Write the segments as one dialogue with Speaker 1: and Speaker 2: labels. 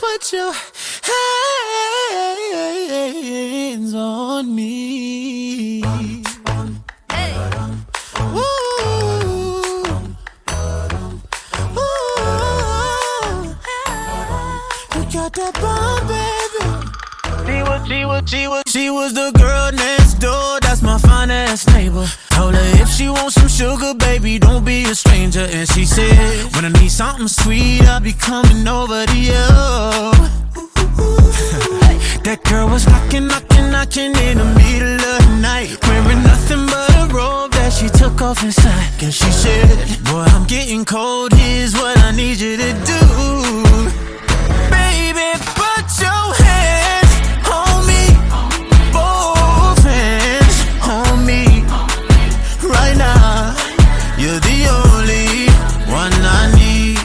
Speaker 1: put your hands on me.
Speaker 2: Hey.
Speaker 1: Ooh. You got that bomb, baby. She was the girl next door. That's my fine-ass neighbor. Told her if she wants some sugar, baby, don't be a stranger. And she said, when I need something sweet, I'll be coming over to you. That girl was knocking in the middle of the night, wearing nothing but a robe that she took off inside. And she said, boy, I'm getting cold, here's what I need you to do. Baby, put your hands on me, both hands on me. Right now, you're the only one I need.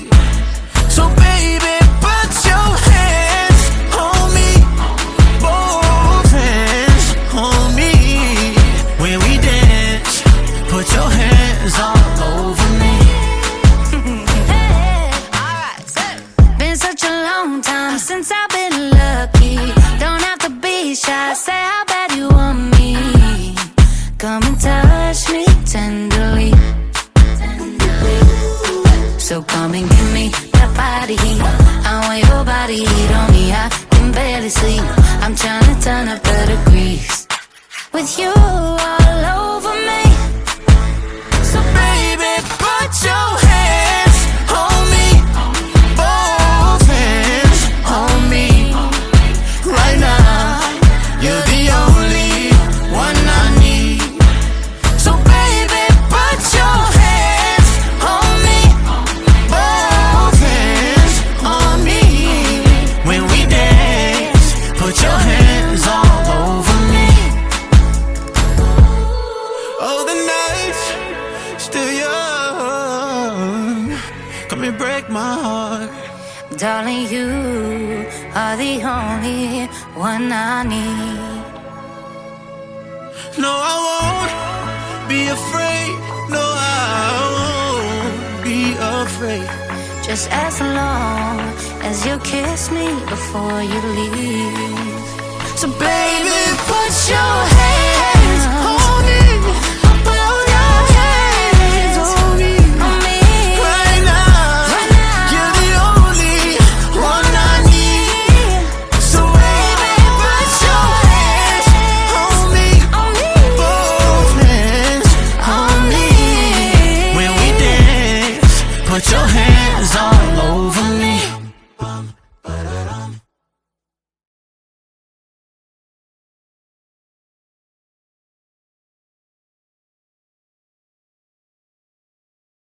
Speaker 1: So baby, put your hands on me, both hands on me. When we dance, put your hands all over me.
Speaker 2: Hey, alright, been such a long time since I've been lucky. Don't have to be shy, say how bad you want me. Come and touch me tenderly. So come and give me that body heat. I want your body heat on me. I can barely sleep. I'm trying to turn up the degrees with you all over me.
Speaker 1: So baby, put your hands on me, both hands on me. Right now, you're the only one I need. So baby, put your hands on me, both hands on me. When we dance, put your hands all over me. Oh, the night's still young. Come and break my heart.
Speaker 2: Darling, you are the only one I need.
Speaker 1: No, I won't be afraid. No, I won't be afraid.
Speaker 2: Just as long as you kiss me before you leave.
Speaker 1: So baby, put your hands